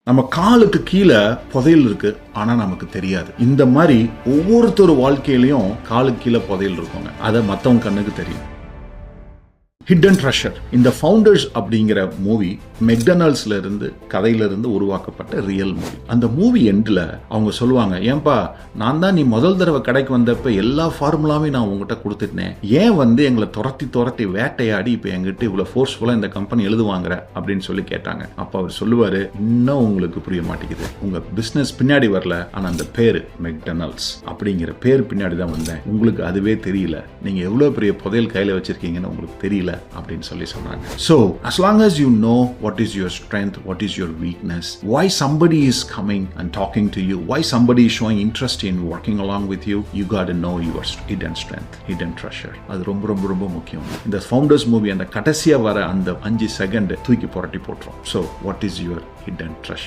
நம்ம காலுக்கு கீழே புதையல் இருக்கு, ஆனா நமக்கு தெரியாது. இந்த மாதிரி ஒவ்வொருத்தர் வாழ்க்கையிலையும் காலுக்கு கீழே புதையல் இருக்குங்க. அதை மற்றவங்க கண்ணுக்கு தெரியும். Hidden treasure. இந்த ஃபவுண்டர்ஸ் அப்படிங்கிற மூவி மெக்டொனால்ட்ஸ்ல இருந்து கதையிலிருந்து உருவாக்கப்பட்ட ரியல் மூவி. அந்த மூவி எண்டில் அவங்க சொல்லுவாங்க, ஏன்பா நான் தான் நீ முதல் தடவை கடைக்கு வந்தப்ப எல்லா ஃபார்முலாவையும் நான் உங்ககிட்ட கொடுத்துட்டேன், ஏன் எங்களை துரத்தி வேட்டையாடி இப்போ எங்கிட்ட இவ்வளோ ஃபோர்ஸ்ஃபுல்லாக இந்த கம்பெனி எழுதுவாங்கிற அப்படின்னு சொல்லி கேட்டாங்க. அப்போ அவர் சொல்லுவார், இன்னும் உங்களுக்கு புரிய மாட்டேங்குது, உங்கள் பிஸ்னஸ் பின்னாடி வரல, ஆனால் அந்த பேர் மெக்டொனால்ட்ஸ் அப்படிங்கிற பேர் பின்னாடி தான் வந்தேன், உங்களுக்கு அதுவே தெரியல, நீங்கள் எவ்வளோ பெரிய புதையல் கையில் வச்சிருக்கீங்கன்னு உங்களுக்கு தெரியல அப்படின்னு சொல்லி சொன்னாங்க. So as long as you know what is your strength, what is your weakness, why somebody is coming and talking to you, why somebody is showing interest in working along with you, you got to know your hidden strength, hidden treasure. அது ரொம்ப ரொம்ப ரொம்ப முக்கியம். இந்த founders movie அந்த கடைசியா வர அந்த 5 செகண்ட் தூக்கி புரட்டி போட்டுரும். So what is your hidden treasure?